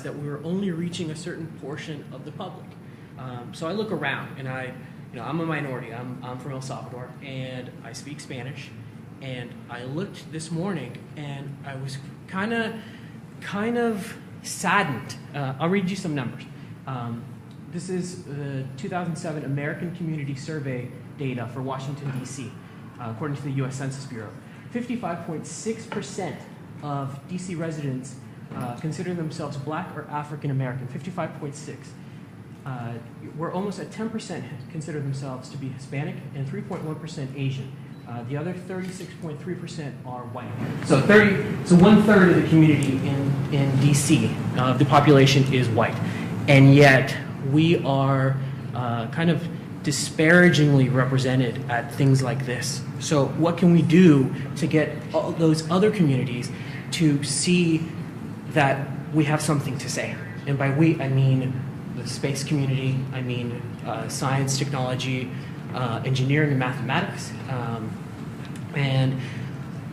that we were only reaching a certain portion of the public. So I look around, and I'm a minority. I'm from El Salvador, and I speak Spanish. And I looked this morning, and I was kind of saddened. I'll read you some numbers. This is the 2007 American Community Survey data for Washington, D.C., according to the U.S. Census Bureau. 55.6% of D.C. residents consider themselves black or African American. 55.6. We're almost at 10% consider themselves to be Hispanic and 3.1% Asian. The other 36.3% are white. So 1/3 of the community in DC, the population is white. And yet we are kind of disparagingly represented at things like this. So what can we do to get all those other communities to see that we have something to say? And by we, I mean the space community, I mean science, technology, engineering and mathematics. And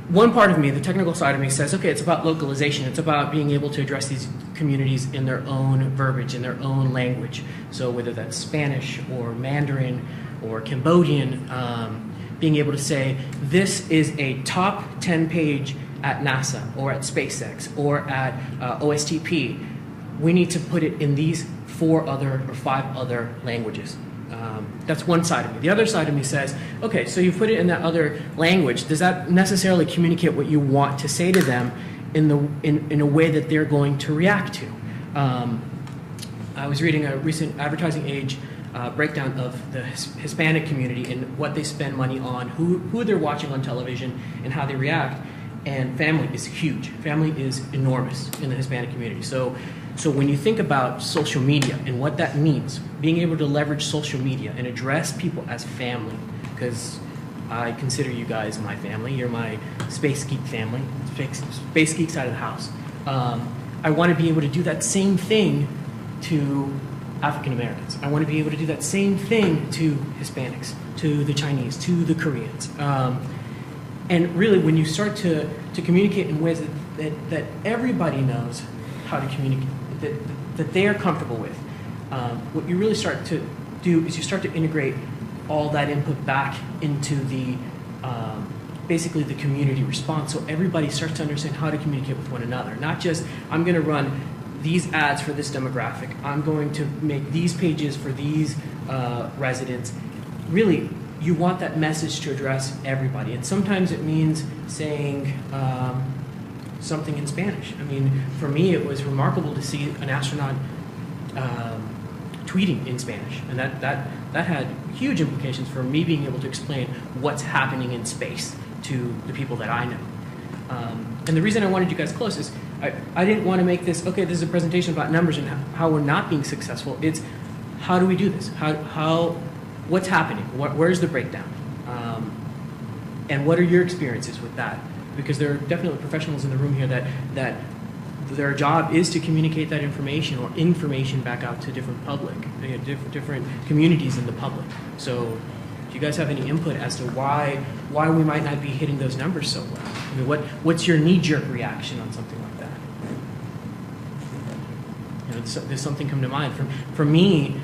one part of me, the technical side of me, says, okay, it's about localization. It's about being able to address these communities in their own verbiage, in their own language. So whether that's Spanish or Mandarin or Cambodian, being able to say, this is a top 10 page at NASA or at SpaceX or at OSTP. We need to put it in these 4 other or 5 other languages. That's one side of me. The other side of me says, okay, so you put it in that other language. Does that necessarily communicate what you want to say to them in a way that they're going to react to? I was reading a recent Advertising Age breakdown of the Hispanic community and what they spend money on, who they're watching on television, and how they react. And family is huge. Family is enormous in the Hispanic community. So when you think about social media and what that means, being able to leverage social media and address people as family, because I consider you guys my family. You're my Space Geek family, Space Geek side of the house. I want to be able to do that same thing to African Americans. I want to be able to do that same thing to Hispanics, to the Chinese, to the Koreans. And really, when you start to communicate in ways that everybody knows how to communicate, that they are comfortable with, what you really start to do is you start to integrate all that input back into the basically the community response. So everybody starts to understand how to communicate with one another. Not just, I'm going to run these ads for this demographic. I'm going to make these pages for these residents. Really, you want that message to address everybody. And sometimes it means saying something in Spanish. I mean, for me, it was remarkable to see an astronaut tweeting in Spanish. And that had huge implications for me being able to explain what's happening in space to the people that I know. And the reason I wanted you guys close is I didn't want to make this, okay, this is a presentation about numbers and how we're not being successful. It's how do we do this? What's happening? Where's the breakdown? And what are your experiences with that? Because there are definitely professionals in the room here that their job is to communicate that information or information back out to different public, different communities in the public. So do you guys have any input as to why we might not be hitting those numbers so well? I mean, what's your knee-jerk reaction on something like that? Does something come to mind? For me,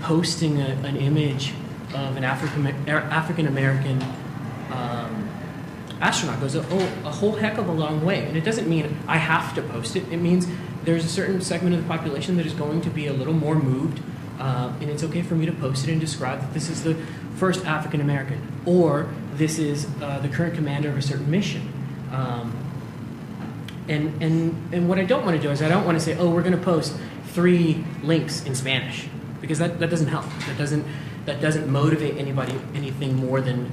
posting an image of an African American astronaut goes a whole heck of a long way. And it doesn't mean I have to post it. It means there's a certain segment of the population that is going to be a little more moved, and it's okay for me to post it and describe that this is the first African American, or this is the current commander of a certain mission. And what I don't want to do is I don't want to say, oh, we're going to post 3 links in Spanish, because that doesn't help. That doesn't motivate anybody anything more than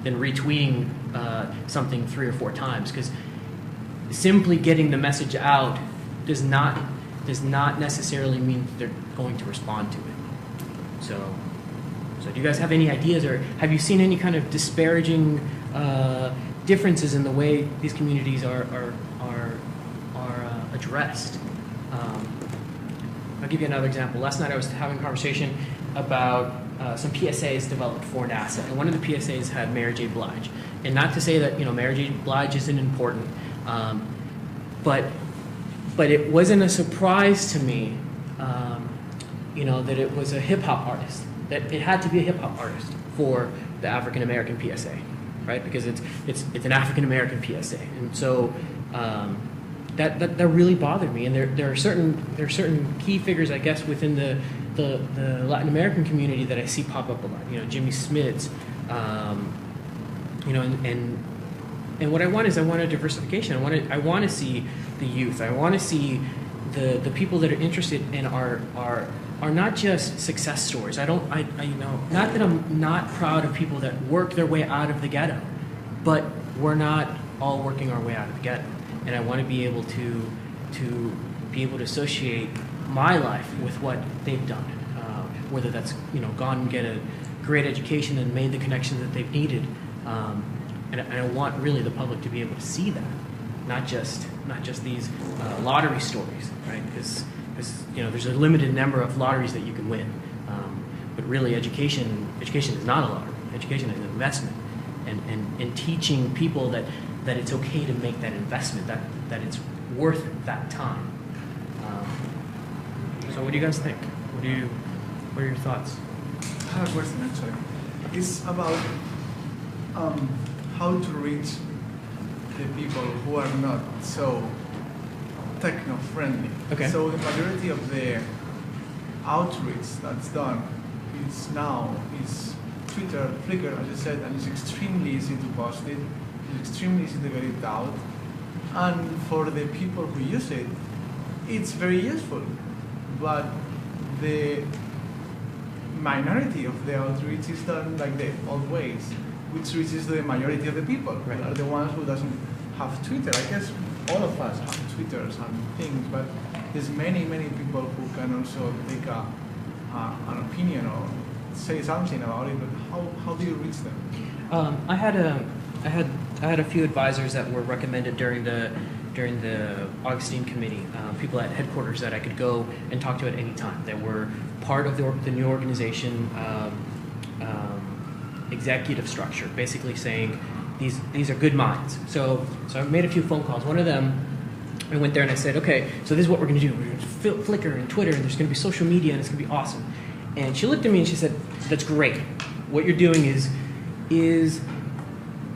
retweeting something 3 or 4 times, because simply getting the message out does not necessarily mean that they're going to respond to it. So do you guys have any ideas, or have you seen any kind of disparaging differences in the way these communities are addressed? I'll give you another example. Last night I was having a conversation about some PSAs developed for NASA, and one of the PSAs had Mary J. Blige. And not to say that Mary J. Blige isn't important, but but it wasn't a surprise to me, that it was a hip hop artist. That it had to be a hip hop artist for the African American PSA, right? Because it's an African American PSA, and so that really bothered me. And there are certain key figures, I guess, within the Latin American community that I see pop up a lot. Jimmy Smits, and what I want is I want a diversification. I want to see the youth. I want to see the people that are interested in are not just success stories. Not that I'm not proud of people that work their way out of the ghetto, but we're not all working our way out of the ghetto. And I want to be able to associate my life with what they've done, whether that's gone and get a great education and made the connections that they've needed, and I want really the public to be able to see that, not just these lottery stories, right? Because there's a limited number of lotteries that you can win, but really education is not a lottery. Education is an investment, and teaching people that it's okay to make that investment, that it's worth that time. So what do you guys think? What are your thoughts? I have a question actually. It's about how to reach the people who are not so techno-friendly. Okay. So the majority of the outreach that's done is Twitter, Flickr, as you said, and it's extremely easy to post it. It's extremely easy to get it out. And for the people who use it, it's very useful. But the minority of the outreach is done like the old ways, which reaches the majority of the people, right, are the ones who doesn't have Twitter. I guess all of us have Twitters and things, but there's many people who can also take an opinion or say something about it. But how do you reach them? I had a few advisors that were recommended during the Augustine Committee, people at headquarters that I could go and talk to at any time. That were part of the new organization executive structure, basically saying these are good minds. So I made a few phone calls. One of them, I went there and I said, okay, so this is what we're going to do. We're going to Flickr and Twitter, and there's going to be social media, and it's going to be awesome. And she looked at me and she said, that's great. What you're doing is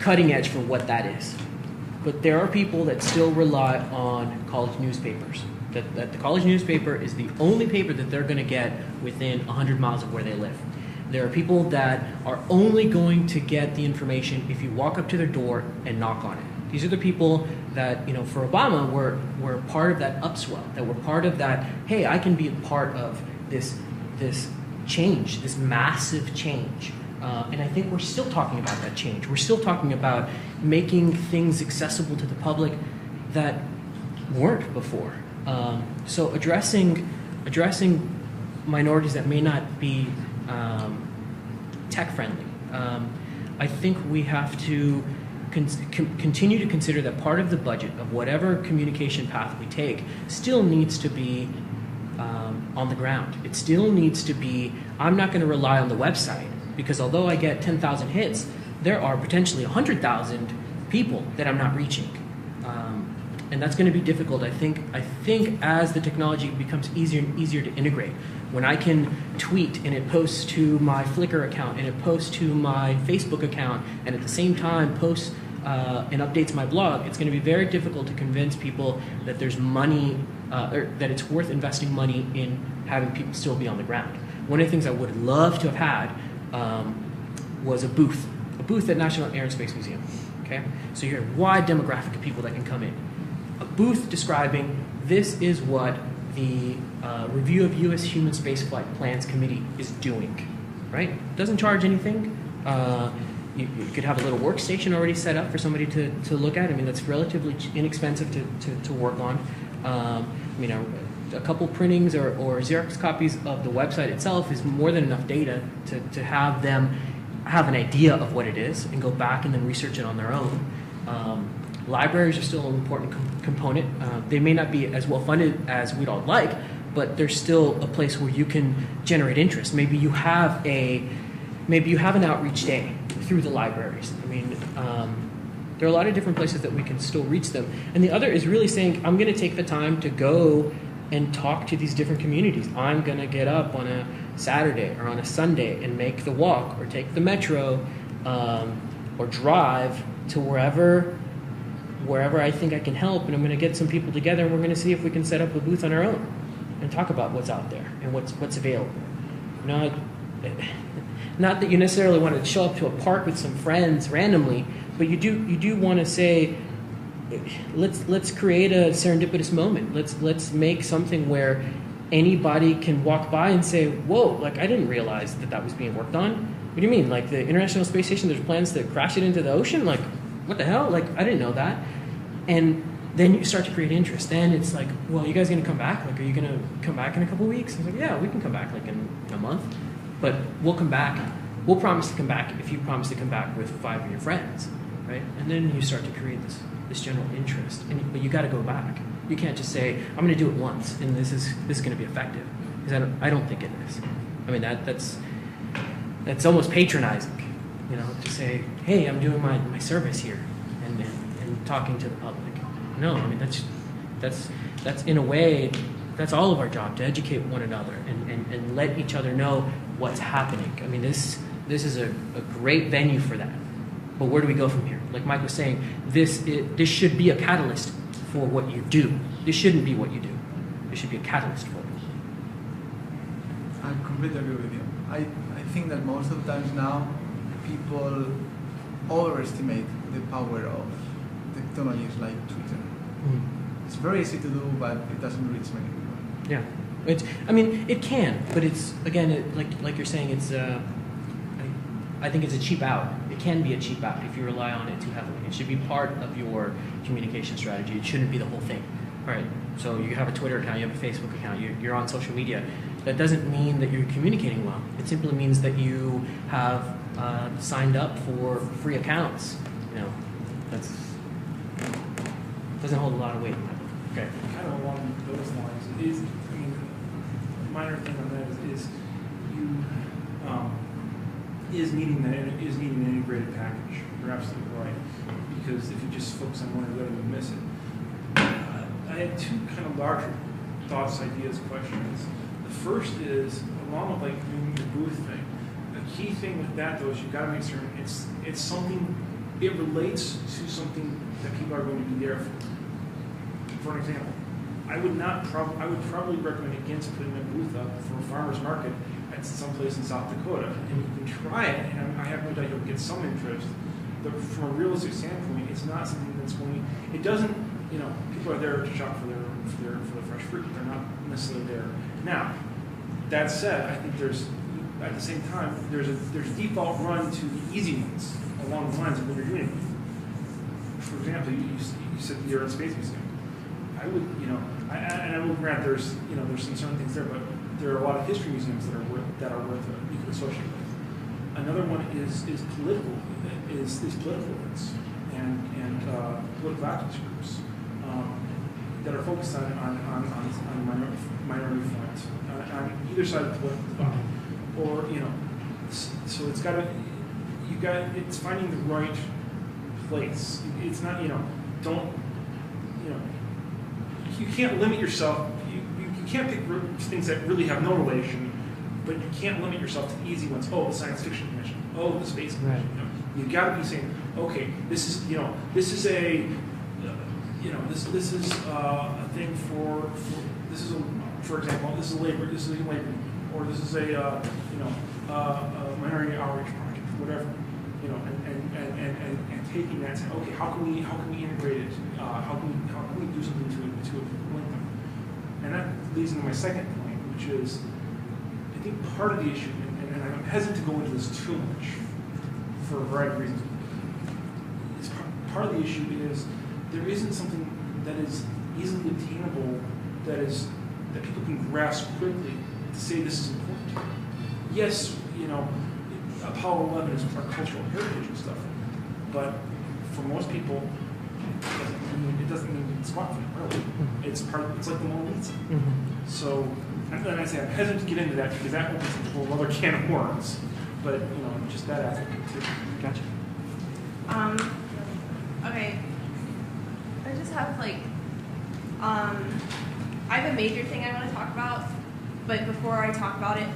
cutting edge for what that is. But there are people that still rely on college newspapers. That the college newspaper is the only paper that they're going to get within 100 miles of where they live. There are people that are only going to get the information if you walk up to their door and knock on it. These are the people that, for Obama, were part of that upswell, that were part of that, hey, I can be a part of this change, this massive change. And I think we're still talking about that change. We're still talking about making things accessible to the public that weren't before. So addressing minorities that may not be tech friendly. I think we have to continue to consider that part of the budget of whatever communication path we take still needs to be on the ground. It still needs to be, I'm not going to rely on the website, because although I get 10,000 hits, there are potentially 100,000 people that I'm not reaching. And that's going to be difficult. I think as the technology becomes easier and easier to integrate, when I can tweet and it posts to my Flickr account and it posts to my Facebook account and at the same time posts and updates my blog, it's going to be very difficult to convince people that there's money, or that it's worth investing money in having people still be on the ground. One of the things I would love to have had was a booth at National Air and Space Museum. Okay, so you have a wide demographic of people that can come in. A booth describing this is what the Review of U.S. Human Spaceflight Plans Committee is doing, right? Doesn't charge anything. You could have a little workstation already set up for somebody to look at. I mean, that's relatively inexpensive to work on. A couple printings or Xerox copies of the website itself is more than enough data to have them have an idea of what it is and go back and then research it on their own. Libraries are still an important component. They may not be as well funded as we'd all like, but there's still a place where you can generate interest. Maybe you have an outreach day through the libraries. I mean, There are a lot of different places that we can still reach them. And the other is really saying, I'm going to take the time to go and talk to these different communities. I'm going to get up on a Saturday or on a Sunday and make the walk or take the metro or drive to wherever I think I can help, and I'm going to get some people together, and we're going to see if we can set up a booth on our own and talk about what's out there and what's available. Not that you necessarily want to show up to a park with some friends randomly, but you do want to say, let's create a serendipitous moment. Let's make something where anybody can walk by and say, whoa, like I didn't realize that was being worked on. What do you mean? Like the International Space Station, there's plans to crash it into the ocean? Like, what the hell? Like, I didn't know that. And then you start to create interest. Then it's like, well, you guys going to come back? Like, are you going to come back in a couple of weeks? I was like, yeah, we can come back like in a month. But we'll come back. We'll promise to come back if you promise to come back with 5 of your friends, right? And then you start to create this general interest. But you got to go back. You can't just say, I'm going to do it once, and this is going to be effective. Because I don't think it is. I mean, that's almost patronizing, to say, hey, I'm doing my service here and talking to the public. No, I mean, that's in a way, that's all of our job, to educate one another and let each other know what's happening. I mean, this is a great venue for that. But where do we go from here? Like Mike was saying, this should be a catalyst for what you do. This shouldn't be what you do. This should be a catalyst for it. I completely agree with you. I think that most of the times now, people overestimate the power of technologies like Twitter. It's very easy to do, but it doesn't reach many people. Yeah, it can, but it's again, like you're saying, it's I think it's a cheap out. It can be a cheap out if you rely on it too heavily. It should be part of your communication strategy. It shouldn't be the whole thing. All right. So you have a Twitter account, you have a Facebook account, you're on social media. That doesn't mean that you're communicating well. It simply means that you have signed up for free accounts. That doesn't hold a lot of weight in my book. Okay. Kind of along those lines, minor thing on that is needing an integrated package. You're absolutely right, because if you just focus on one or the other, you miss it. I had 2 kind of larger thoughts, ideas, questions. The first is, along with like doing the booth thing, the key thing with that though is you've got to make certain it's something, it relates to something that people are going to be there for. For an example, I would probably recommend against putting a booth up for a farmer's market at some place in South Dakota. And you can try it, and I have no doubt you'll get some interest. But from a realistic standpoint, it's not something that's going. It doesn't. People are there to shop for the fresh fruit. They're not necessarily there. Now, that said, I think there's at the same time there's default run to the easy ones along the lines of what you're doing. For example, you said you're in Space Museum. I would, and I will grant there's some certain things there, but there are a lot of history museums that are worth you could associate with. Another one is political events and political activist groups that are focused on minority front on either side of the political divide, or so it's finding the right place. It's not you can't limit yourself. You can't pick things that really have no relation, but you can't limit yourself to the easy ones. Oh, the science fiction convention. Oh, the space convention. Right. You've got to be saying, okay, this is a thing for example, this is a labor, or this is a minority outreach project, whatever, and taking that and saying, okay, how can we integrate it? How can we do something to link them? And that leads into my second point, which is, I think part of the issue, and I'm hesitant to go into this too much for a variety of reasons. Part of the issue is there isn't something that is easily obtainable that people can grasp quickly to say this is important. Yes, Apollo 11 is our cultural heritage and stuff, but for most people, it doesn't mean squat for them, really. It's like the Mona Lisa. So, and I say I'm hesitant to get into that because that opens a whole other can of worms. But just that aspect too. Gotcha. I Okay. I just have I have a major thing I want to talk about, but before I talk about it,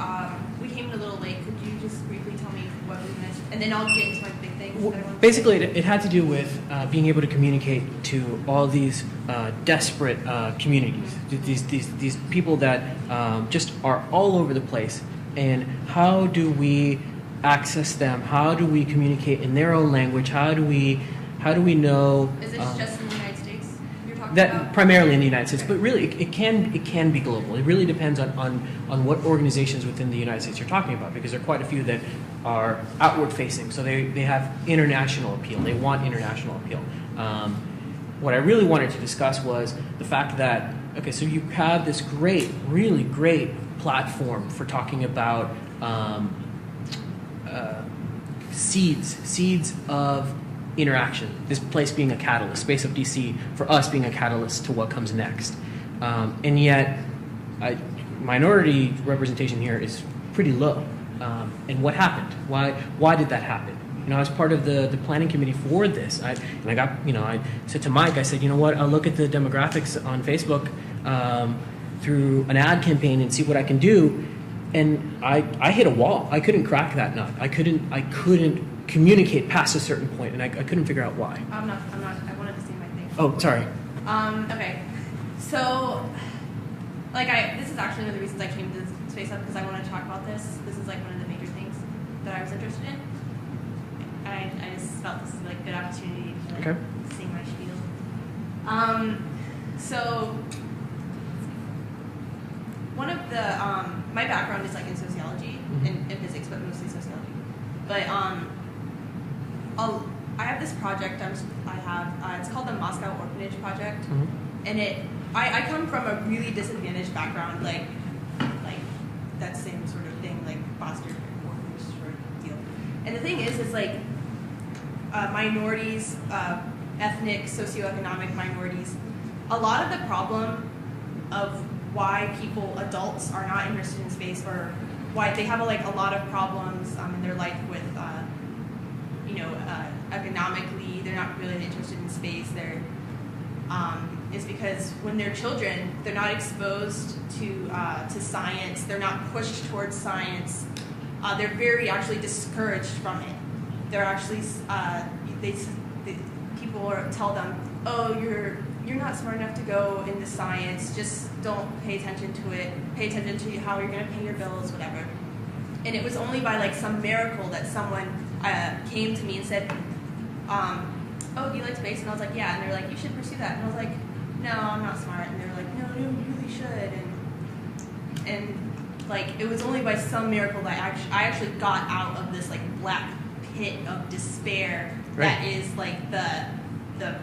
we came in a little late. Could you just briefly tell me what we missed, and then I'll get into my big things. Well, that I want to basically, it had to do with being able to communicate to all these desperate communities, these people that just are all over the place, and how do we access them? How do we communicate in their own language? How do we know? Is this just in the United States you're talking That about? primarily in the United States, but really it can be global. It really depends on what organizations within the United States you're talking about, because there are quite a few that are outward facing, so they have international appeal. They want international appeal. What I really wanted to discuss was the fact that, okay, so you have this really great platform for talking about seeds of interaction, this place being a catalyst, SpaceUp DC for us being a catalyst to what comes next. And yet, minority representation here is pretty low. And what happened? Why did that happen? I was part of the planning committee for this. I said to Mike, I said, you know what, I'll look at the demographics on Facebook through an ad campaign and see what I can do. And I hit a wall. I couldn't crack that nut. I couldn't communicate past a certain point, and I couldn't figure out why. I'm not. I wanted to say my thing. Oh, sorry. Okay. So, this is actually one of the reasons I came to SpaceUp, because I want to talk about this. This is one of the major things that I was interested in. And I just felt this is a good opportunity to sing my spiel. So, one of the my background is in sociology and physics, but mostly sociology. But I have this project it's called the Moscow Orphanage Project, and I come from a really disadvantaged background, like that same sort of thing, foster orphanage sort of deal. And the thing is minorities, ethnic, socioeconomic minorities, a lot of the problem of why adults are not interested in space, or why they have a lot of problems in their life with economically they're not really interested in space. They're is because when they're children, they're not exposed to science. They're not pushed towards science. They're very actually discouraged from it. They're actually people tell them, oh, you're not smart enough to go into science. Just don't pay attention to it. Pay attention to how you're going to pay your bills, whatever. And it was only by some miracle that someone came to me and said, oh, do you like space? And I was like, yeah. And they're like, you should pursue that. And I was like, no, I'm not smart. And they were like, no, you really should. And it was only by some miracle that I actually got out of this black pit of despair that is the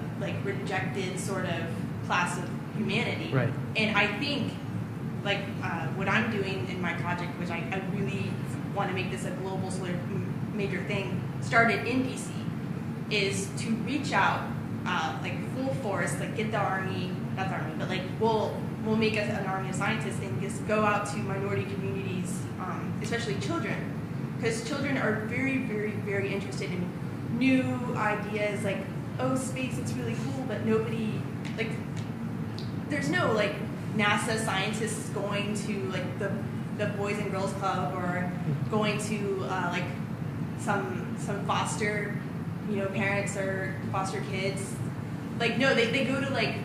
rejected sort of class of humanity. Right. And I think what I'm doing in my project, which I really want to make this a global sort of major thing, started in DC, is to reach out full force, get the army, not the army, but we'll make an army of scientists and just go out to minority communities, especially children, because children are very, very, very interested in new ideas, oh, space, it's really cool, but nobody, there's no NASA scientists going to the Boys and Girls Club, or going to some foster parents or foster kids. No, they go to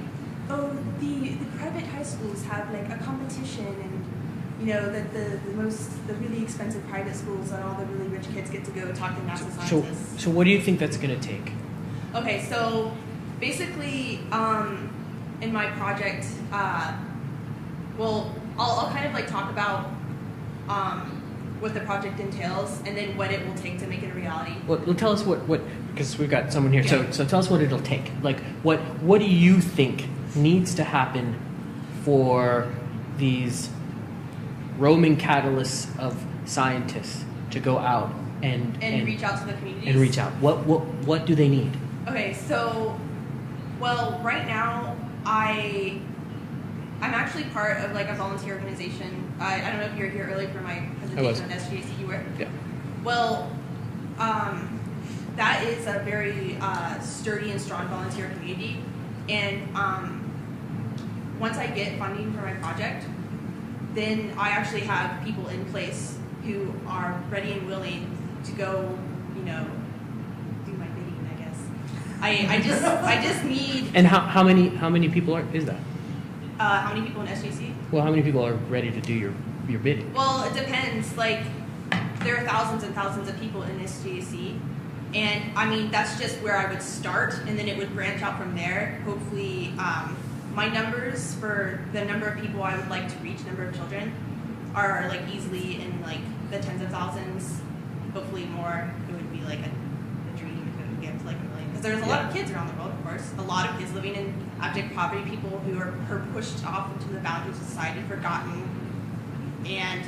oh, the private high schools have a competition, and that the really expensive private schools and all the really rich kids get to go talk to NASA scientists. So what do you think that's going to take? Okay, so basically in my project, I'll kind of talk about what the project entails, and then what it will take to make it a reality. Well, tell us what because we've got someone here. Yeah. So tell us what it'll take. What do you think needs to happen for these roaming catalysts of scientists to go out and reach out to the communities? And reach out. What do they need? Okay, so right now I'm actually part of a volunteer organization. I don't know if you were here early for my presentation on SGAC. You were? Yeah. Well, that is a very sturdy and strong volunteer community. And once I get funding for my project, then I actually have people in place who are ready and willing to go, you know, do my bidding, I guess. I just need. And how many people is that? How many people in SJC? Well, how many people are ready to do your bidding? Well, it depends. Like, there are thousands and thousands of people in SJC, and I mean that's just where I would start, and then it would branch out from there. Hopefully, my numbers for the number of people I would like to reach, number of children, are like easily in like the tens of thousands. Hopefully more. It would be like a dream if it would get to like a million. Because there's a lot of kids around the world, of course. A lot of kids living in abject poverty, people who are pushed off into the boundaries of society, forgotten. And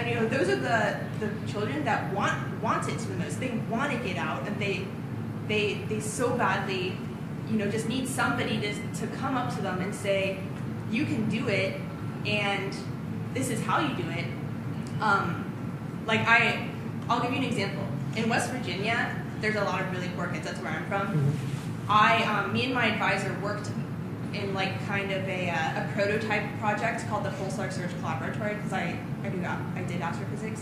you know, those are the children that want it to the most. They want to get out, and they so badly, you know, just need somebody to come up to them and say, you can do it, and this is how you do it. Like I'll give you an example. In West Virginia, there's a lot of really poor kids. That's where I'm from. Mm-hmm. Me and my advisor worked in like kind of a prototype project called the Pulsar Search Collaboratory, because I did astrophysics,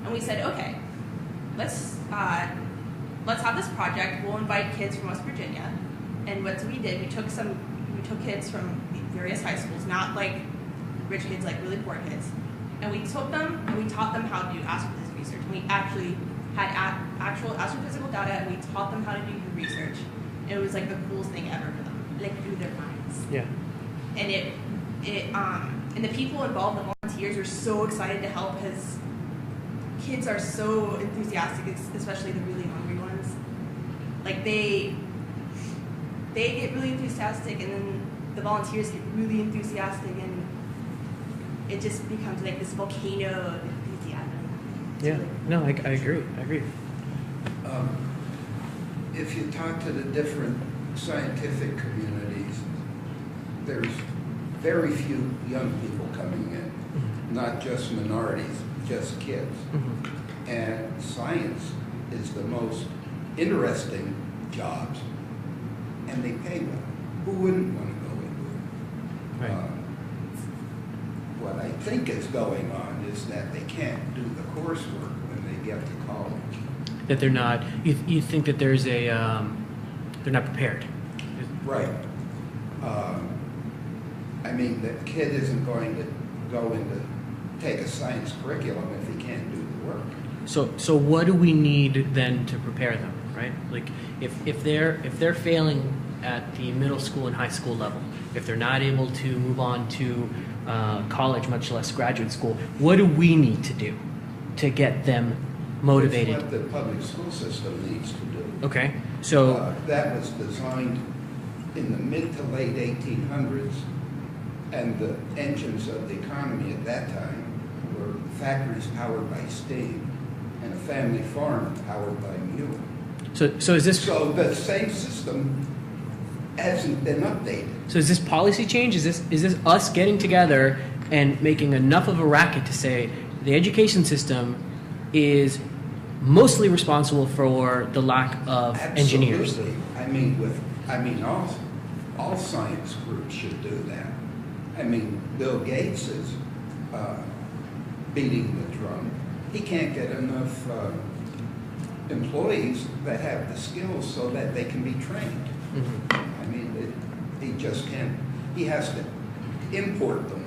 and we said, okay, let's have this project. We'll invite kids from West Virginia, and what we did, we took kids from various high schools, not like rich kids, like really poor kids, and we took them and we taught them how to do astrophysics research. And we actually had actual astrophysical data, and we taught them how to do the research. And it was like the coolest thing ever for them, like through their minds. Yeah. And and the people involved, the volunteers, were so excited to help, because kids are so enthusiastic, especially the really hungry ones. Like they get really enthusiastic, and then the volunteers get really enthusiastic, and it just becomes like this volcano of enthusiasm. Yeah. No, I agree. If you talk to the different scientific communities, there's very few young people coming in, Mm-hmm. not just minorities, just kids. Mm-hmm. And science is the most interesting jobs, and they pay well. Who wouldn't want to go into it? Right. What I think is going on is that they can't do the coursework when they get to college. That they're not. You think that there's a they're not prepared. Right. I mean, the kid isn't going to go into take a science curriculum if he can't do the work. So what do we need then to prepare them, right? Like if they're failing at the middle school and high school level, if they're not able to move on to college, much less graduate school, what do we need to do to get them motivated? It's what the public school system needs to do. Okay, so that was designed in the mid to late 1800s, and the engines of the economy at that time were factories powered by steam and a family farm powered by mule. so is this So the same system hasn't been updated. so is this policy change? Is this us getting together and making enough of a racket to say the education system is mostly responsible for the lack of engineers? Absolutely. I mean, all science groups should do that. I mean, Bill Gates is beating the drum. He can't get enough employees that have the skills so that they can be trained. Mm-hmm. I mean, he just can't. He has to import them.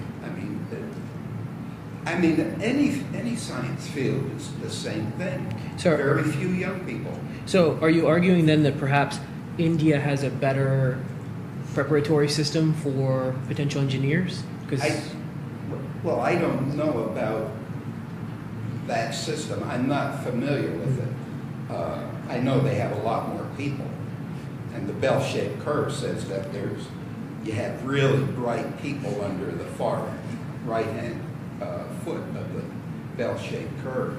I mean, any science field is the same thing. So, very few young people. So are you arguing then that perhaps India has a better preparatory system for potential engineers? Well, I don't know about that system. I'm not familiar with it. I know they have a lot more people. And the bell-shaped curve says that you have really bright people under the far right-hand foot of the bell-shaped curve.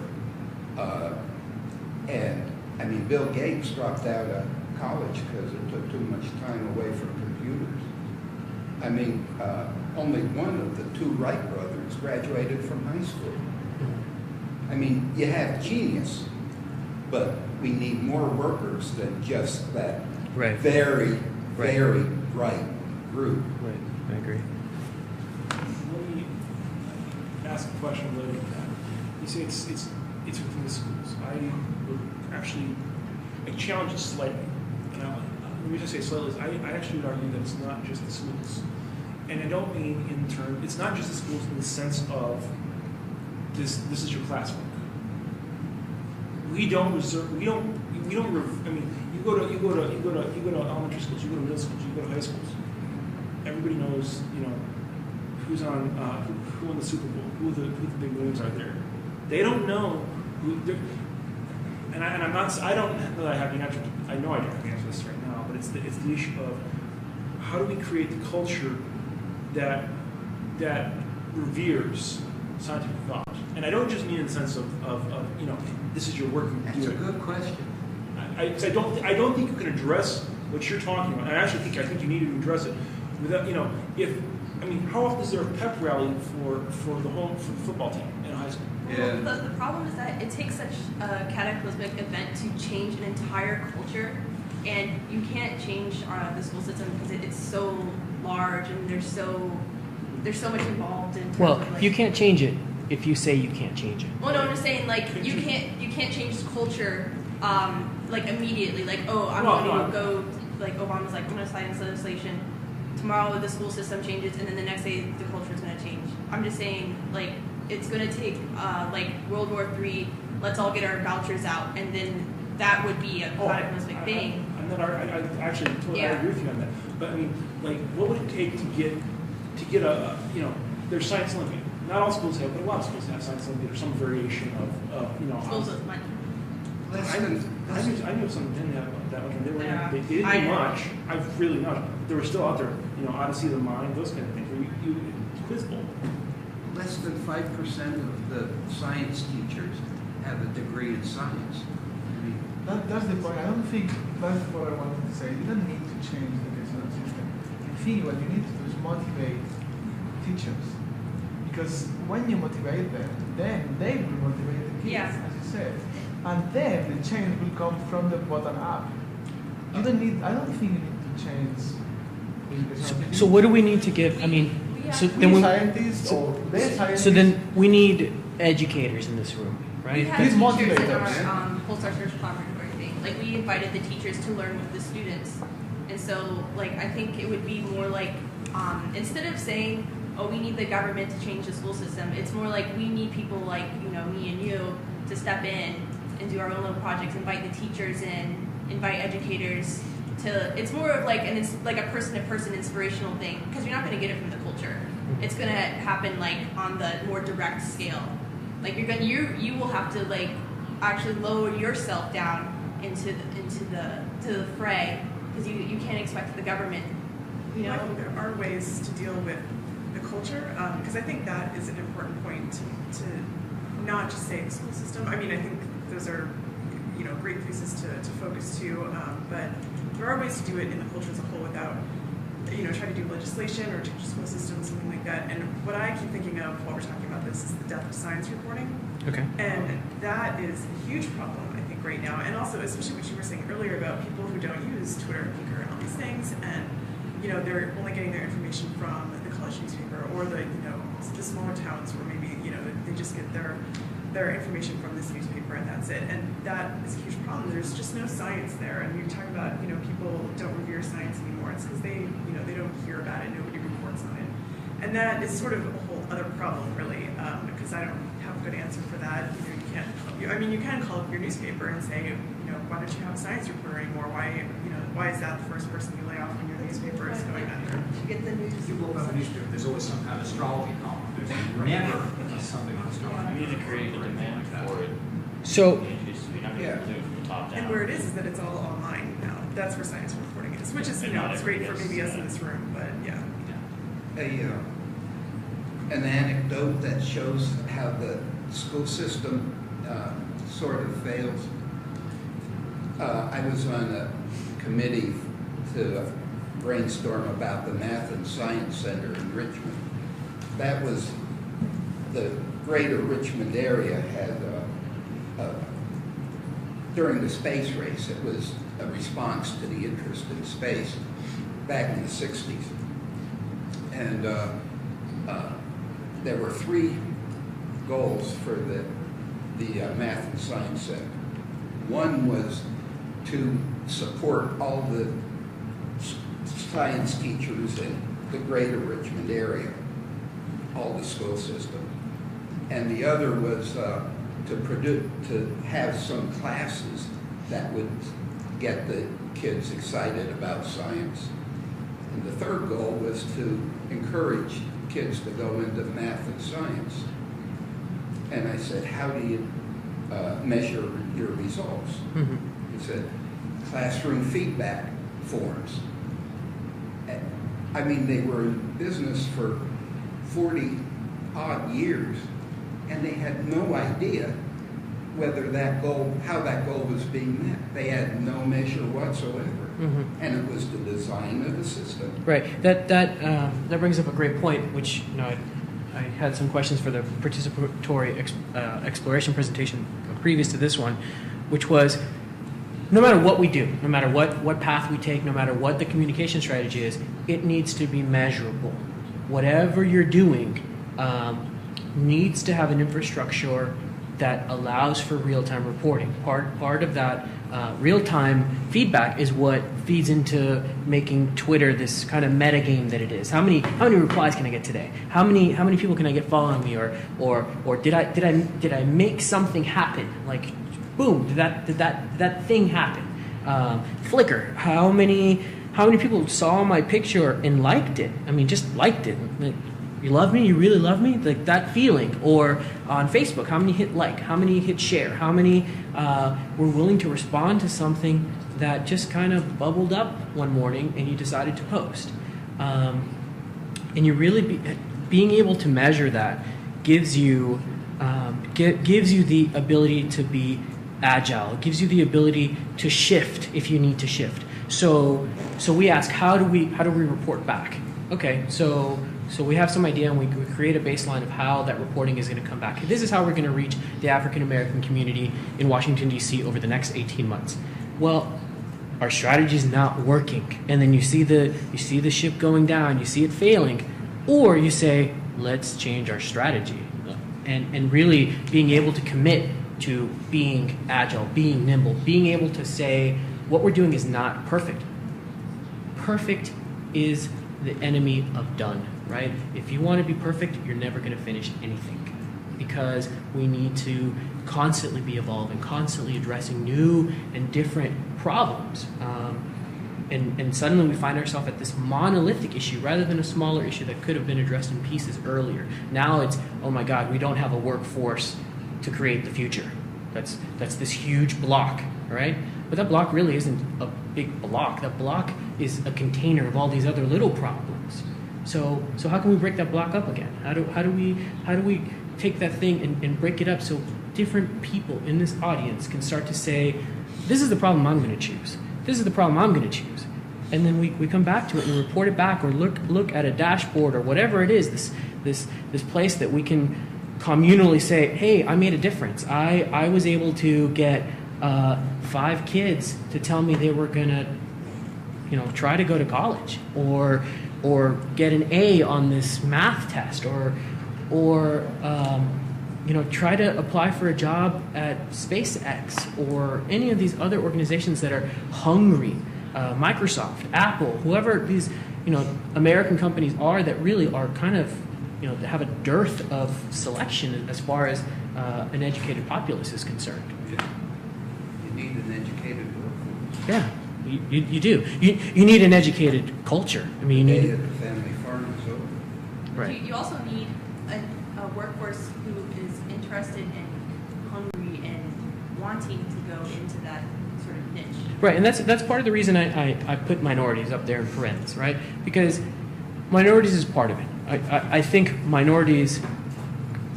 And I mean, Bill Gates dropped out of college because it took too much time away from computers. I mean, only one of the two Wright brothers graduated from high school. I mean, you have genius, but we need more workers than just that Right. very, very bright group. Right. I agree. Let me ask a question related to that. You say it's within the schools. I would actually challenge it slightly. The reason I say slightly is I actually would argue that it's not just the schools. And I don't mean in terms, it's not just the schools in the sense of this is your classwork. We don't, I mean, you go to elementary schools, you go to middle schools, you go to high schools. Everybody knows, who's on, who won the Super Bowl, who the big names are there. They don't know who, and I'm not, I don't know that I have the answer. I know I don't have the answer to this right now, but it's the issue of how do we create the culture that reveres scientific thought. And I don't just mean in the sense of this is your work. That's a good question. I don't think you can address what you're talking about. I think you need to address it without, how often is there a pep rally for the whole football team in high school? Yeah. Well, the problem is that it takes such a cataclysmic event to change an entire culture, and you can't change the school system because it's so large and there's so much involved in terms of, You can't change it if you say you can't change it. Well, no, I'm just saying you can't change this culture immediately. I'm going to go Obama's I'm going to sign this legislation. Tomorrow the school system changes, and then the next day the culture is going to change. I'm just saying it's going to take World War III. Let's all get our vouchers out, and then that would be a cataclysmic thing. I actually totally agree with you on that. But I mean, what would it take to get a there's science Olympiad. Not all schools have, but a lot of schools have science Olympiad or some variation of Schools with money. I knew some didn't have that much. They didn't do much. I've really not. They were still out there. Odyssey of the Mind, those kind of things. Where you quiz bowl. Less than 5% of the science teachers have a degree in science. I mean, That's the point. I don't think that's what I wanted to say. You don't need to change the educational system. I think what you need to do is motivate teachers. Because when you motivate them, then they will motivate the kids, as you said. And then the change will come from the bottom up. I don't think you need to change the educational system. So what do we need to give? Scientists or their scientists. So then we need educators in this room, We right? had Please teachers motivate in them. our Pulsar Search collaborative thing. We invited the teachers to learn with the students. And so, I think it would be more instead of saying, oh, we need the government to change the school system, it's more we need people like, me and you to step in and do our own little projects, invite the teachers in, invite educators to, it's more of a person-to-person inspirational thing, because you're not going to get it from the culture. It's going to happen on the more direct scale. You will have to actually lower yourself down into the fray, because you can't expect the government. I think there are ways to deal with the culture, because I think that is an important point to not just say the school system. I think those are great places to focus too, but there are ways to do it in the culture as a whole without try to do legislation or change the school system, something like that. And what I keep thinking of while we're talking about this is the death of science reporting. Okay. And that is a huge problem, I think, right now. And also, especially what you were saying earlier about people who don't use Twitter and Flickr and all these things, and they're only getting their information from the college newspaper or the smaller towns where maybe they just get their information from this newspaper and that's it. And that is a huge problem. There's just no science there. And you talk about people don't revere science anymore. It's because they don't hear about it. Nobody reports on it. And that is sort of a whole other problem, really, because I don't have a good answer for that. You can call up your newspaper and say, why don't you have a science reporter anymore? Why is that the first person you lay off when your newspaper is going under? You get the news. If you open up a newspaper, there's always some kind of astrology column. There's never something on astrology. You need to create a demand for it. So You're not going to do it from the top down. And where it is that it's all online now. That's where science reporting is, which is, it's great for maybe us in this room, but yeah. An anecdote that shows how the school system sort of fails. I was on a committee to brainstorm about the Math and Science Center in Richmond. That was the greater Richmond area had during the space race. It was a response to the interest in space back in the 60s. And there were 3 goals for the Math and Science Center. One was to support all the science teachers in the greater Richmond area, all the school system. And the other was to have some classes that would get the kids excited about science. And the third goal was to encourage kids to go into math and science. And I said, how do you measure your results? Mm-hmm. He said, classroom feedback forms. I mean, they were in business for 40 odd years, and they had no idea whether that goal, how that goal was being met. They had no measure whatsoever. Mm-hmm. And it was the design of the system. Right. That brings up a great point, which I had some questions for the participatory exploration presentation previous to this one, which was no matter what we do, no matter what path we take, no matter what the communication strategy is, it needs to be measurable. Whatever you're doing needs to have an infrastructure that allows for real-time reporting. Part of that real-time feedback is what feeds into making Twitter this kind of meta game that it is. How many replies can I get today? How many people can I get following me? Or did I make something happen? Like, boom, did that thing happen? Flickr, how many people saw my picture and liked it? I mean, just liked it. Like, you love me? You really love me? Like that feeling. Or on Facebook, how many hit like? How many hit share? How many were willing to respond to something that just kind of bubbled up one morning and you decided to post? And you really being able to measure that gives you the ability to be agile. It gives you the ability to shift if you need to shift. So we ask, how do we report back? Okay, so we have some idea and we create a baseline of how that reporting is going to come back. This is how we're going to reach the African American community in Washington, D.C. over the next 18 months. Well, our strategy is not working. And then you see the ship going down, you see it failing, or you say, let's change our strategy. And really being able to commit to being agile, being nimble, being able to say what we're doing is not perfect. Perfect is the enemy of done, right? If you want to be perfect, you're never going to finish anything, because we need to constantly be evolving, constantly addressing new and different problems. And suddenly we find ourselves at this monolithic issue rather than a smaller issue that could have been addressed in pieces earlier. Now it's, oh my God, we don't have a workforce to create the future. That's this huge block, right? But that block really isn't a big block. That block is a container of all these other little problems. So how can we break that block up again? How do we take that thing and break it up so different people in this audience can start to say, this is the problem I'm going to choose. This is the problem I'm going to choose. And then we come back to it and report it back, or look at a dashboard or whatever it is, this place that we can communally say, hey, I made a difference. I was able to get 5 kids to tell me they were gonna, try to go to college, or get an A on this math test, or try to apply for a job at SpaceX or any of these other organizations that are hungry, Microsoft, Apple, whoever these American companies are that really are kind of that have a dearth of selection as far as an educated populace is concerned. Yeah. You need an educated workforce. Yeah, you do. You need an educated culture. I mean, you need The family farm is over. right. You also need a workforce who is interested and hungry and wanting to go into that sort of niche. Right, and that's part of the reason I put minorities up there in parentheses, right? Because minorities is part of it. I think minorities,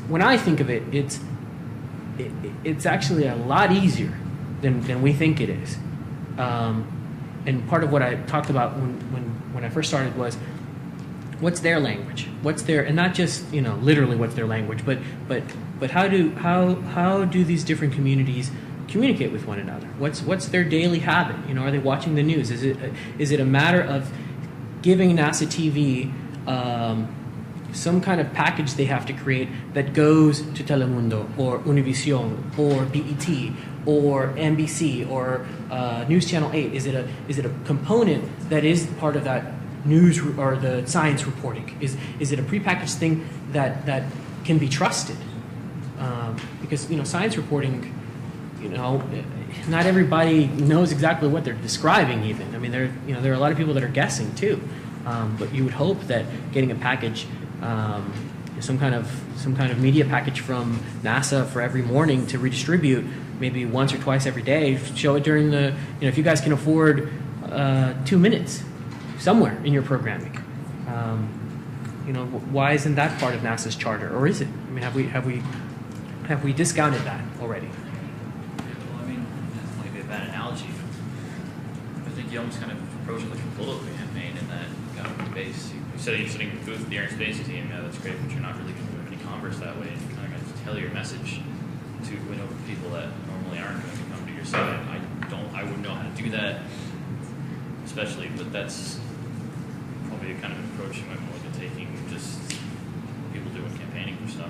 when I think of it, it's actually a lot easier than we think it is. And part of what I talked about when I first started was, what's their language? What's their, and not just literally what's their language, but how do these different communities communicate with one another? What's their daily habit? Are they watching the news? Is it a matter of giving NASA TV some kind of package they have to create that goes to Telemundo or Univision or BET or NBC or News Channel 8? Is it a component that is part of that news or the science reporting? Is it a prepackaged thing that can be trusted? Because science reporting, not everybody knows exactly what they're describing. Even there are a lot of people that are guessing too. But you would hope that getting a package, some kind of media package from NASA for every morning to redistribute, maybe once or twice every day. Show it during the, if you guys can afford 2 minutes somewhere in your programming. Why isn't that part of NASA's charter, or is it? Have we discounted that already? Well, that's might be a bad analogy. I think you almost kind of approach it like a political campaign in that base. You said you're sitting in the booth with the Air and Space team. Yeah, that's great, but you're not really going to have any converse that way. You're kind of going to tailor your message to win over people that normally aren't going to come to your side. I wouldn't know how to do that, especially, but that's probably the kind of approach you might want to take taking just people doing campaigning for stuff.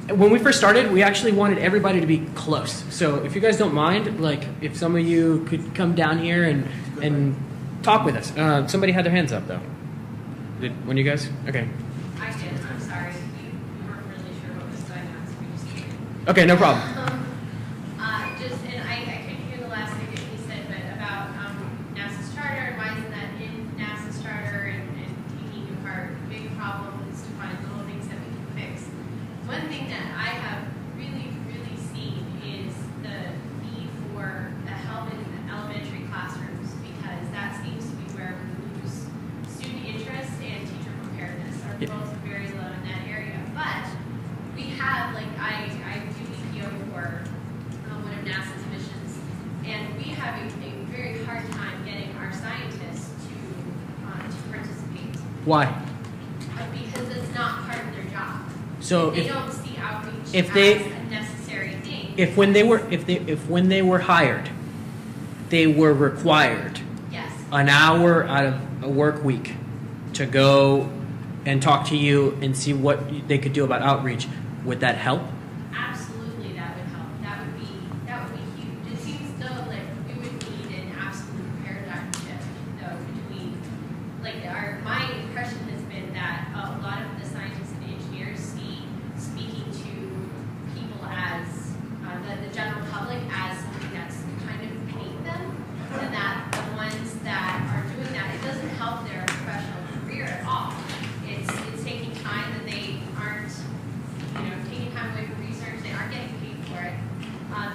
When we first started, we actually wanted everybody to be close. So if you guys don't mind, like if some of you could come down here and talk with us. Somebody had their hands up though. Did one of you guys? Okay. I did. I'm sorry. We weren't really sure what was going on, so we just did. Okay, no problem. And I couldn't hear the last thing that he said, but about NASA's charter and why isn't that in NASA's charter and taking apart big problems to find little things that we can fix. One thing that I have really, really seen is the need for a help in the elementary classrooms, because that seems to be where we lose student interest and teacher preparedness are both very low in that area. But we have, like, I do EPO for one of NASA's missions, and we have a very hard time getting our scientists to participate. Why? Because it's not part of their job. So they don't see outreach if as they a necessary thing. if when they were hired, they were required Yes. an hour out of a work week to go and talk to you and see what they could do about outreach, would that help? Absolutely, that would help. That would be huge. It seems though like we would need an absolute paradigm shift though between my impression has been that a lot of the scientists and engineers see speaking to people as the general public as something that's kind of beneath them, and that the ones that are doing that, it doesn't help their professional career at all. It's taking time that they aren't, taking time away from research. They aren't getting paid for it.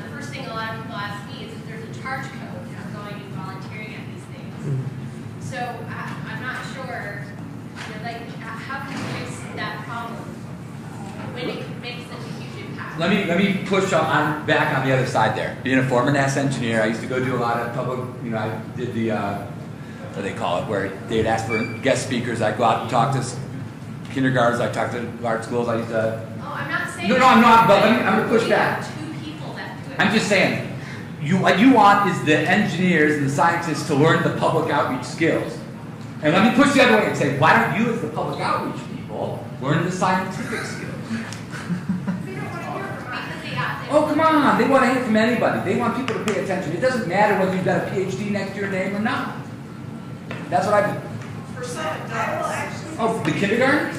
The first thing a lot of people ask me is if there's a charge code for going and volunteering at these things. So I'm not sure, how can we fix that problem when it makes such a huge impact? Let me push back on the other side there. Being a former NASA engineer, I used to go do a lot of public, I did the, what do they call it, where they'd ask for guest speakers. I'd go out and talk to kindergartens, I'd talk to art schools. I used to... Oh, I'm not saying... No, I'm not, but I'm going to push we back. have 2 people that do it. I'm just saying, what you want is the engineers and the scientists to learn the public outreach skills. And let me push the other way and say, why don't you as the public outreach people learn the scientific skills? Oh, come on. They want to hear from anybody. They want people to pay attention. It doesn't matter whether you've got a PhD next to your name or not. That's what I do. Oh, the kindergarten?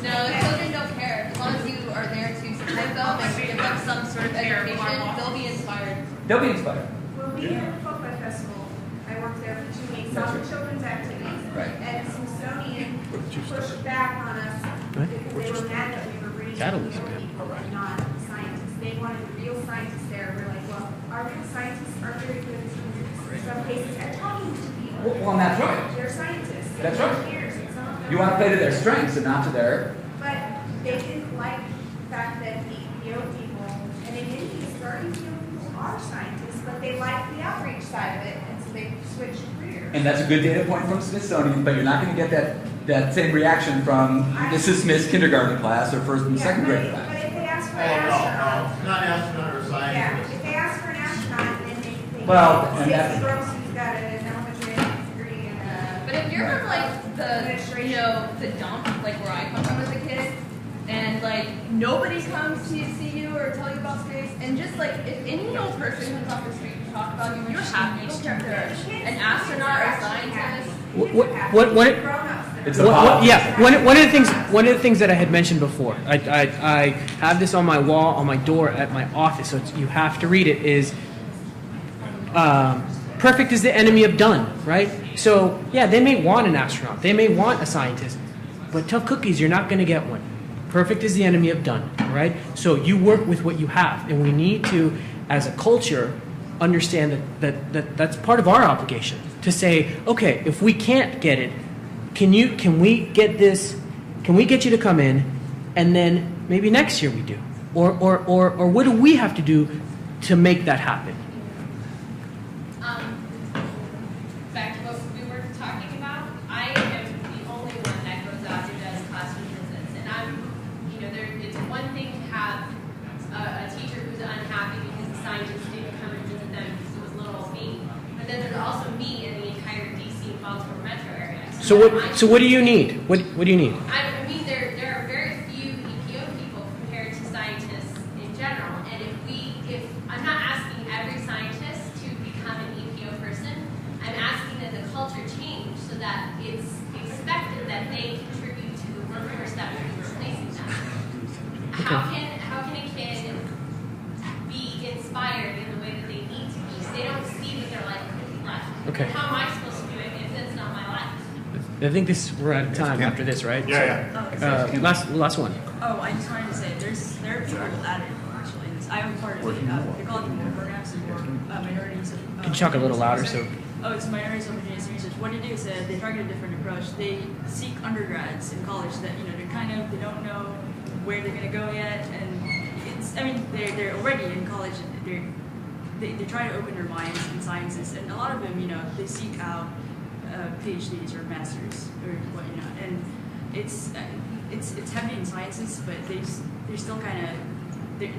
No, the children don't care. As long as you are there to support them and give them some sort of education, they'll be inspired. They'll be inspired. When we had the Folklife Festival, I worked there for 2 weeks on the children's activities. Right. And Smithsonian pushed back on us because they were mad that we were bringing real people and not scientists. They wanted real scientists there. We're like, well, our real scientists are very good in some cases at talking to people. Well, and that's right. They're scientists. That's they're right. engineers, and some of them You want to play to their strengths and not to their... But they didn't like the fact that the EPO people, and in India, starting EPO people are scientists, but they like the outreach side of it, and so they switched careers. And that's a good data point from Smithsonian, but you're not going to get that same reaction from Mrs. Smith's kindergarten class or first and second grade class. But if they ask for No, not astronaut or scientist. Yeah, if they ask for an astronaut, then they Well, and Stacy that's- Gross, who's got an elementary degree and But if you're from like the dump, like where I come from as a kid, and like nobody comes to see you or tell you about space, and just like if any old person comes off the street and talk about you, you're happy. You don't care if they're an astronaut or a scientist. One of the things that I had mentioned before, I have this on my wall on my door at my office, so you have to read it. Is perfect is the enemy of done, right? So yeah, they may want an astronaut, they may want a scientist, but tough cookies, you're not going to get one. Perfect is the enemy of done, right? So you work with what you have, and we need to, as a culture, understand that's part of our obligation to say, okay, if we can't get it, can we get you to come in, and then maybe next year we do, or what do we have to do to make that happen? Back to what we were talking about, I am the only one that goes out and does classroom visits, and it's one thing to have a teacher who's unhappy because the scientists didn't come and visit them because it was little old me, but then there's also me and the entire DC and Baltimore metro area. So what do you need? What do you need? I mean, there are very few EPO people compared to scientists in general, and if I'm not asking every scientist to become an EPO person, I'm asking that the culture change so that it's expected that they contribute to the workforce that will be replacing them. How can a kid be inspired in the way that they need to be if they don't see what their life could be like? Okay. And how am I supposed to do it if that's not my life? I think we're out of time after this, right? Yeah. Last one. Oh, I just wanted to say there are people at it actually. I'm part of they call it the MORE programs, minorities. Can you talk a little louder so? Oh, it's minorities, homogeneous research. What they do is they target a different approach. They seek undergrads in college that they don't know where they're going to go yet, and they're already in college. They try to open their minds in sciences, and a lot of them they seek out PhDs or masters or what and it's heavy in sciences, but they're still kind of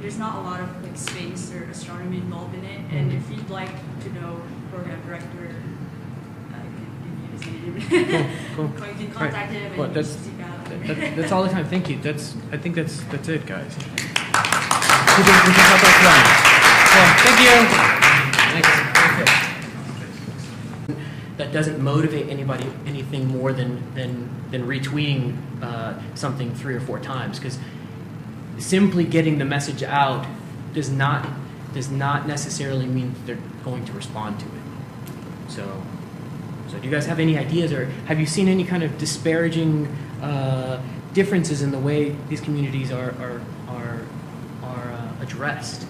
there's not a lot of like space or astronomy involved in it. And if you'd like to know program director, I can give you his name. Cool. You can contact him Well, and seek out. that's all the time. Thank you. I think that's it, guys. We can talk offline. Well, thank you. Thanks. That doesn't motivate anybody anything more than retweeting something 3 or 4 times, because simply getting the message out does not necessarily mean that they're going to respond to it. So do you guys have any ideas, or have you seen any kind of disparaging differences in the way these communities are addressed?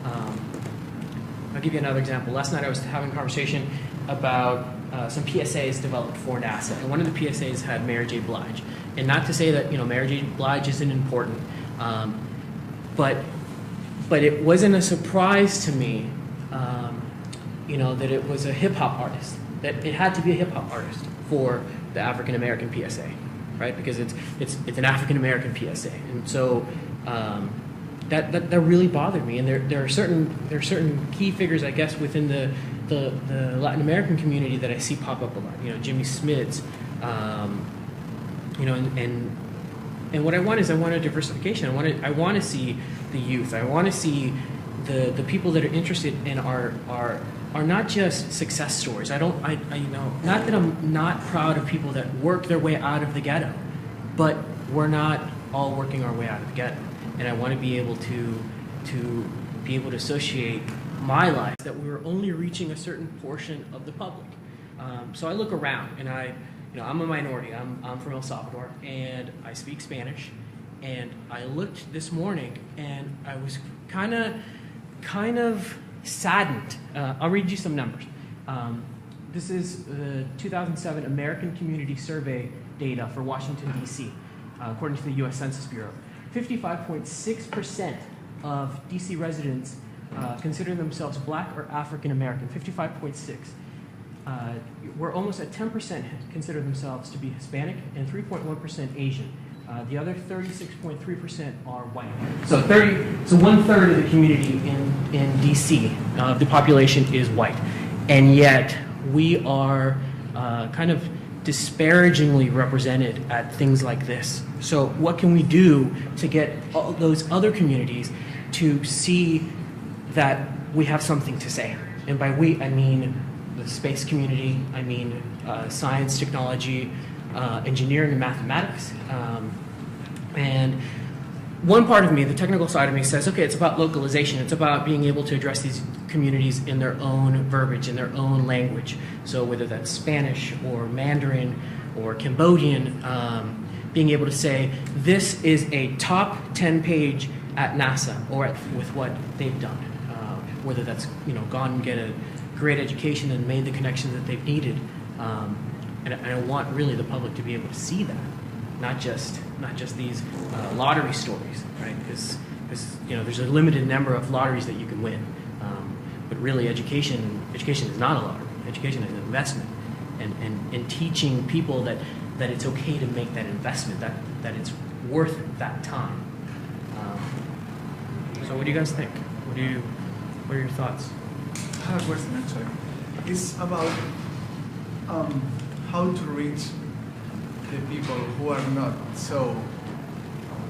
I'll give you another example. Last night I was having a conversation about some PSAs developed for NASA, and one of the PSAs had Mayor J. Blige. And not to say that Mayor J. Blige isn't important, but it wasn't a surprise to me, that it was a hip hop artist. That it had to be a hip hop artist for the African American PSA, right? Because it's an African American PSA, and so that really bothered me. And there are certain key figures, I guess, within the Latin American community that I see pop up a lot. Jimmy Smits, and what I want a diversification. I want to see the youth. I want to see the people that are interested in are not just success stories. Not that I'm not proud of people that work their way out of the ghetto, but we're not all working our way out of the ghetto. And I want to be able to associate my life that we were only reaching a certain portion of the public. So I look around, and I'm a minority. I'm from El Salvador, and I speak Spanish. And I looked this morning, and I was kind of saddened. I'll read you some numbers. This is the 2007 American Community Survey data for Washington, D.C., according to the U.S. Census Bureau. 55.6% of D.C. residents consider themselves Black or African American. 55.6%. We're almost at 10% consider themselves to be Hispanic, and 3.1% Asian. The other 36.3% are white. So 1/3 of the community in DC, the population is white, and yet we are kind of disparagingly represented at things like this. So what can we do to get all those other communities to see that we have something to say? And by we, I mean the space community, I mean science, technology, engineering, and mathematics. And one part of me, the technical side of me, says, okay, it's about localization. It's about being able to address these communities in their own verbiage, in their own language. So whether that's Spanish or Mandarin or Cambodian, being able to say, this is a top 10 page at NASA or with what they've done. Whether that's, gone and get a great education and made the connections that they've needed. And I want really the public to be able to see that. Not just these lottery stories, right? Because there's a limited number of lotteries that you can win, but really education is not a lottery. Education is an investment, and teaching people that it's okay to make that investment, that it's worth that time. So what do you guys think? What are your thoughts? I have a question actually. It's about how to reach the people who are not so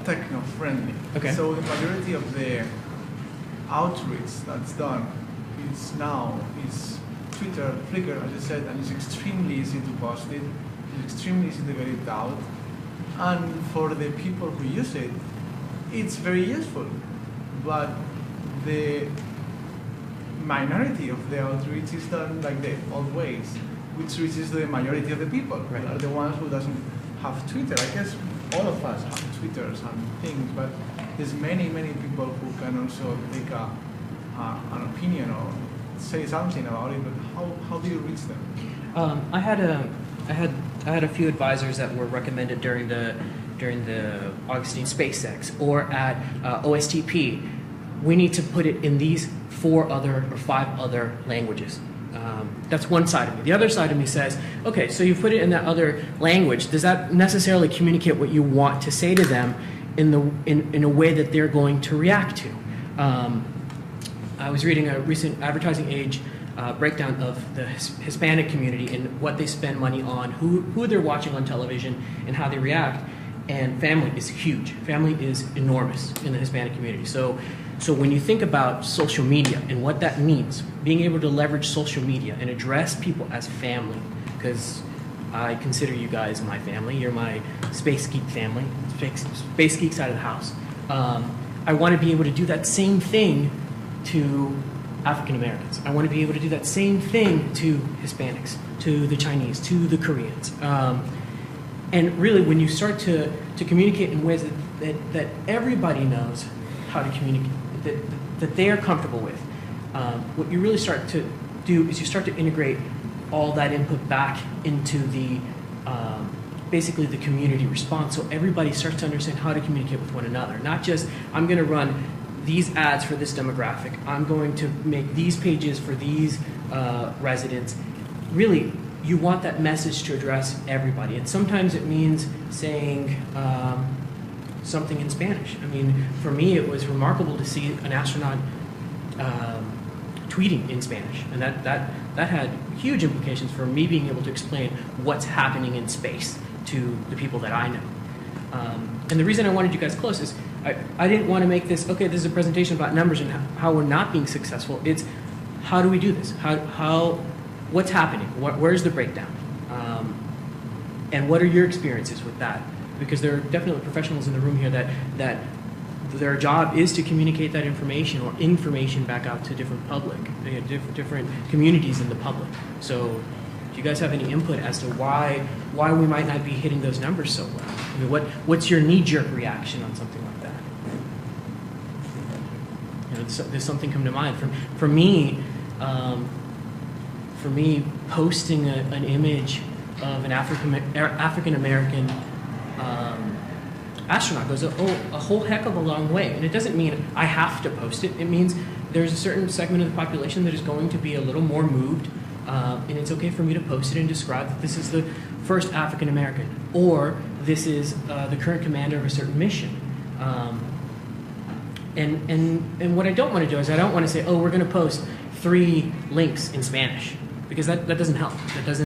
techno-friendly. Okay. So the majority of the outreach that's done is Twitter, Flickr, as I said, and it's extremely easy to post it. It's extremely easy to get it out. And for the people who use it, it's very useful. But the minority of the outreach is done like the old ways, which reaches the majority of the people, right, are the ones who doesn't have Twitter. I guess all of us have Twitters and things, but there's many people who can also take an opinion or say something about it. But how do you reach them? I had a few advisors that were recommended during the Augustine SpaceX or at OSTP. We need to put it in these 4 other or 5 other languages. That's one side of me. The other side of me says, okay, so you put it in that other language. Does that necessarily communicate what you want to say to them in a way that they're going to react to? I was reading a recent Advertising Age breakdown of the Hispanic community and what they spend money on, who they're watching on television, and how they react. And family is huge. Family is enormous in the Hispanic community. So when you think about social media and what that means, being able to leverage social media and address people as family, because I consider you guys my family. You're my Space Geek family, Space Geek side of the house. I want to be able to do that same thing to African Americans. I want to be able to do that same thing to Hispanics, to the Chinese, to the Koreans. And really, when you start to communicate in ways that everybody knows how to communicate, that they are comfortable with, what you really start to do is you start to integrate all that input back into the basically the community response. So everybody starts to understand how to communicate with one another. Not just, I'm going to run these ads for this demographic. I'm going to make these pages for these residents. Really, you want that message to address everybody. And sometimes it means saying something in Spanish. I mean, for me, it was remarkable to see an astronaut tweeting in Spanish. And that had huge implications for me being able to explain what's happening in space to the people that I know. And the reason I wanted you guys close is I didn't want to make this, okay, this is a presentation about numbers and how we're not being successful. It's how do we do this? What's happening? Where's the breakdown? And what are your experiences with that? Because there are definitely professionals in the room here that their job is to communicate that information or information back out to different public, different communities in the public. So do you guys have any input as to why we might not be hitting those numbers so well? I mean, what's your knee-jerk reaction on something like that? Does something come to mind? For me, posting an image of an African American astronaut goes a whole heck of a long way. And it doesn't mean I have to post it. It means there's a certain segment of the population that is going to be a little more moved, and it's okay for me to post it and describe that this is the first African American, or this is the current commander of a certain mission. And what I don't want to do is I don't want to say, oh, we're going to post 3 links in Spanish, because that doesn't help. That doesn't